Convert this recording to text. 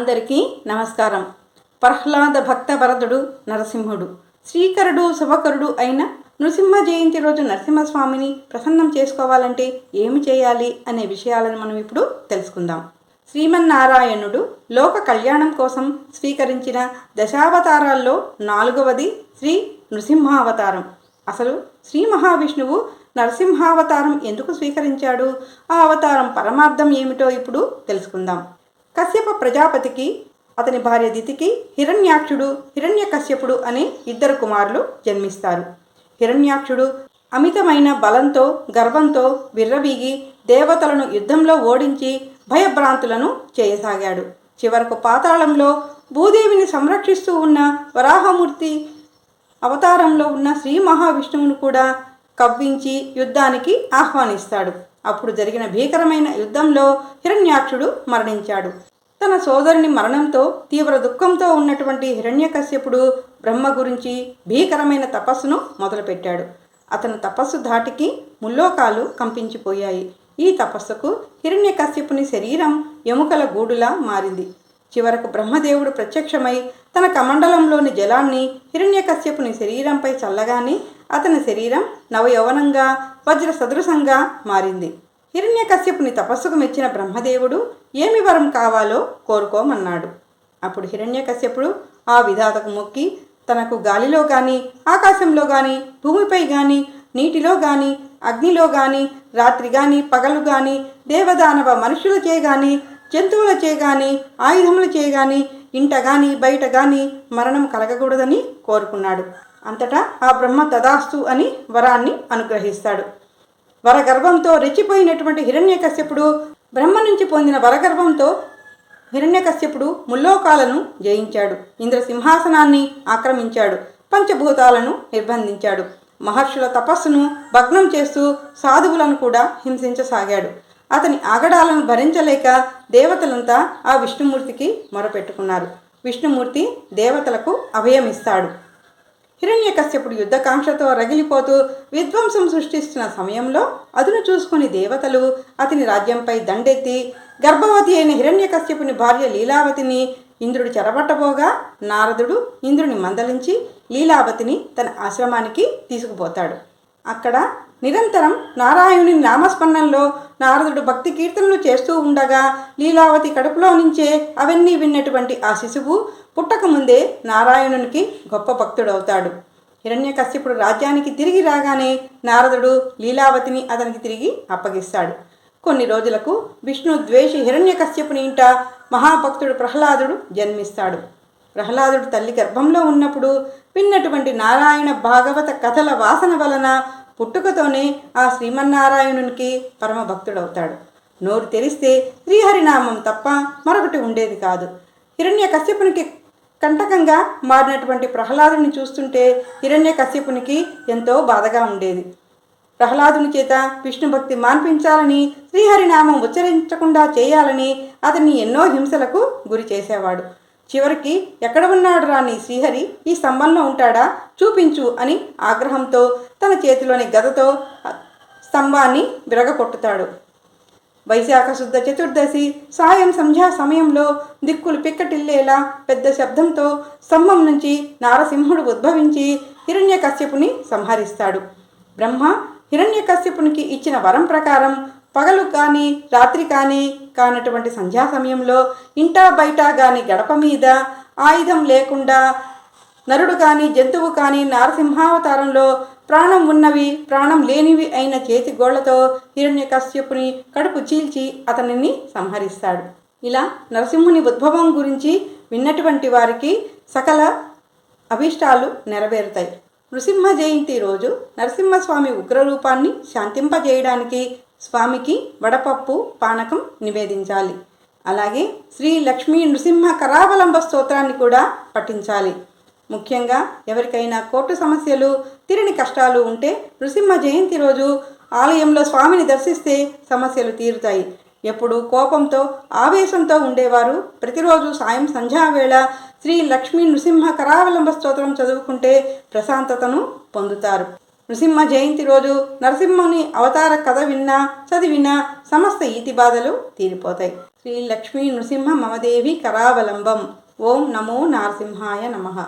అందరికీ నమస్కారం. ప్రహ్లాద భక్త వరదుడు నరసింహుడు, శ్రీకరుడు శుభకరుడు అయిన నృసింహ జయంతి రోజు నరసింహస్వామిని ప్రసన్నం చేసుకోవాలంటే ఏమి చేయాలి అనే విషయాలను మనం ఇప్పుడు తెలుసుకుందాం. శ్రీమన్నారాయణుడు లోక కళ్యాణం కోసం స్వీకరించిన దశావతారాల్లో 4వది శ్రీ నృసింహావతారం. అసలు శ్రీ మహావిష్ణువు నరసింహావతారం ఎందుకు స్వీకరించాడు, ఆ అవతారం పరమార్థం ఏమిటో ఇప్పుడు తెలుసుకుందాం. కశ్యప ప్రజాపతికి అతని భార్య దితికి హిరణ్యాక్షుడు, హిరణ్యకశ్యపుడు అనే 2 కుమారులు జన్మిస్తారు. హిరణ్యాక్షుడు అమితమైన బలంతో గర్వంతో విర్రవీగి దేవతలను యుద్ధంలో ఓడించి భయభ్రాంతులను చేయసాగాడు. చివరకు పాతాళంలో భూదేవిని సంరక్షిస్తూ ఉన్న వరాహమూర్తి అవతారంలో ఉన్న శ్రీ మహావిష్ణువును కూడా కవ్వించి యుద్ధానికి ఆహ్వానిస్తాడు. అప్పుడు జరిగిన భీకరమైన యుద్ధంలో హిరణ్యాక్షుడు మరణించాడు. తన సోదరుని మరణంతో తీవ్ర దుఃఖంతో ఉన్నటువంటి హిరణ్యకశ్యపుడు బ్రహ్మ గురించి భీకరమైన తపస్సును మొదలుపెట్టాడు. అతని తపస్సు ధాటికి ముల్లోకాలు కంపించిపోయాయి. ఈ తపస్సుకు హిరణ్యకశ్యపుని శరీరం ఎముకల గూడులా మారింది. చివరకు బ్రహ్మదేవుడు ప్రత్యక్షమై తన కమండలంలోని జలాన్ని హిరణ్యకశ్యపుని శరీరంపై చల్లగానే అతని శరీరం నవయౌవనంగా వజ్ర సదృశంగా మారింది. హిరణ్యకశ్యపుని తపస్సుకు మెచ్చిన బ్రహ్మదేవుడు ఏమి వరం కావాలో కోరుకోమన్నాడు. అప్పుడు హిరణ్యకశ్యపుడు ఆ విధాతకు మొక్కి తనకు గాలిలో కానీ, ఆకాశంలో కానీ, భూమిపై కానీ, నీటిలో కానీ, అగ్నిలో కానీ, రాత్రి కానీ, పగలు కానీ, దేవదానవ మనుషులచే కానీ, జంతువులచే కానీ, ఆయుధములచే కానీ, ఇంట కానీ బయట కానీ మరణం కలగకూడదని కోరుకున్నాడు. అంతటా ఆ బ్రహ్మ తదాస్తు అని వరాన్ని అనుగ్రహిస్తాడు. వరగర్భంతో రెచ్చిపోయినటువంటి హిరణ్యకశ్యపుడు బ్రహ్మ నుంచి పొందిన వరగర్భంతో హిరణ్యకశ్యపుడు ముల్లోకాలను జయించాడు. ఇంద్రసింహాసనాన్ని ఆక్రమించాడు. పంచభూతాలను నిర్బంధించాడు. మహర్షుల తపస్సును భగ్నం చేస్తూ సాధువులను కూడా హింసించసాగాడు. అతని ఆగడాలను భరించలేక దేవతలంతా ఆ విష్ణుమూర్తికి మొరపెట్టుకున్నారు. విష్ణుమూర్తి దేవతలకు అభయమిస్తాడు. హిరణ్యకశ్యపుడు యుద్ధకాంక్షతో రగిలిపోతూ విధ్వంసం సృష్టిస్తున్న సమయంలో అదును చూసుకుని దేవతలు అతని రాజ్యంపై దండెత్తి గర్భవతి అయిన హిరణ్యకశ్యపుని భార్య లీలావతిని ఇంద్రుడు చెరబట్టబోగా నారదుడు ఇంద్రుని మందలించి లీలావతిని తన ఆశ్రమానికి తీసుకుపోతాడు. అక్కడ నిరంతరం నారాయణుని నామస్మరణంలో నారదుడు భక్తి కీర్తనలు చేస్తూ ఉండగా లీలావతి కడుపులో నుంచే అవన్నీ విన్నటువంటి ఆ శిశువు పుట్టకముందే నారాయణునికి గొప్ప భక్తుడవుతాడు. హిరణ్యకశ్యపుడు రాజ్యానికి తిరిగి రాగానే నారదుడు లీలావతిని అతనికి తిరిగి అప్పగిస్తాడు. కొన్ని రోజులకు విష్ణు ద్వేషి హిరణ్యకశ్యపుని ఇంట మహాభక్తుడు ప్రహ్లాదుడు జన్మిస్తాడు. ప్రహ్లాదుడు తల్లి గర్భంలో ఉన్నప్పుడు విన్నటువంటి నారాయణ భాగవత కథల వాసన వలన పుట్టుకతోనే ఆ శ్రీమన్నారాయణునికి పరమ భక్తుడవుతాడు. నోరు తెరిస్తే శ్రీహరినామం తప్ప మరొకటి ఉండేది కాదు. హిరణ్యకశ్యపునికి కంటకంగా మారినటువంటి ప్రహ్లాదుని చూస్తుంటే హిరణ్యకశ్యపునికి ఎంతో బాధగా ఉండేది. ప్రహ్లాదుని చేత విష్ణు భక్తి మాన్పించాలని, శ్రీహరినామం ఉచ్చరించకుండా చేయాలని అతన్ని ఎన్నో హింసలకు గురి చేసేవాడు. చివరికి ఎక్కడ ఉన్నాడు రాని శ్రీహరి, ఈ స్తంభంలో ఉంటాడా, చూపించు అని ఆగ్రహంతో తన చేతిలోని గదతో స్తంభాన్ని విరగకొట్టుతాడు. వైశాఖ శుద్ధ చతుర్దశి సాయం సంధ్యా సమయంలో దిక్కులు పిక్కటిల్లేలా పెద్ద శబ్దంతో స్తంభం నుంచి నారసింహుడు ఉద్భవించి హిరణ్యకశ్యపుని సంహరిస్తాడు. బ్రహ్మ హిరణ్యకశ్యపునికి ఇచ్చిన వరం ప్రకారం పగలు కానీ రాత్రి కానీ కానటువంటి సంధ్యా సమయంలో ఇంటా బయట కానీ గడప మీద ఆయుధం లేకుండా నరుడు కానీ జంతువు కానీ నారసింహావతారంలో ప్రాణం ఉన్నవి ప్రాణం లేనివి అయిన చేతి గోళ్లతో హిరణ్యకశ్యపుని కడుపు చీల్చి అతనిని సంహరిస్తాడు. ఇలా నరసింహుని ఉద్భవం గురించి విన్నటువంటి వారికి సకల అభీష్టాలు నెరవేరుతాయి. నృసింహ జయంతి రోజు నరసింహస్వామి ఉగ్రరూపాన్ని శాంతింపజేయడానికి స్వామికి వడపప్పు పానకం నివేదించాలి. అలాగే శ్రీ లక్ష్మీ నృసింహ కరావలంబ స్తోత్రాన్ని కూడా పఠించాలి. ముఖ్యంగా ఎవరికైనా కోర్టు సమస్యలు, తీరని కష్టాలు ఉంటే నృసింహ జయంతి రోజు ఆలయంలో స్వామిని దర్శిస్తే సమస్యలు తీరుతాయి. ఎప్పుడు కోపంతో ఆవేశంతో ఉండేవారు ప్రతిరోజు సాయం సంధ్యావేళ శ్రీ లక్ష్మీ నృసింహ కరావలంబ స్తోత్రం చదువుకుంటే ప్రశాంతతను పొందుతారు. నృసింహ జయంతి రోజు నరసింహుని అవతార కథ విన్నా చదివినా సమస్త ఈతి బాధలు తీరిపోతాయి. శ్రీ లక్ష్మీ నృసింహ మమదేవి కరావలంబం. ఓం నమో నారసింహాయ నమః.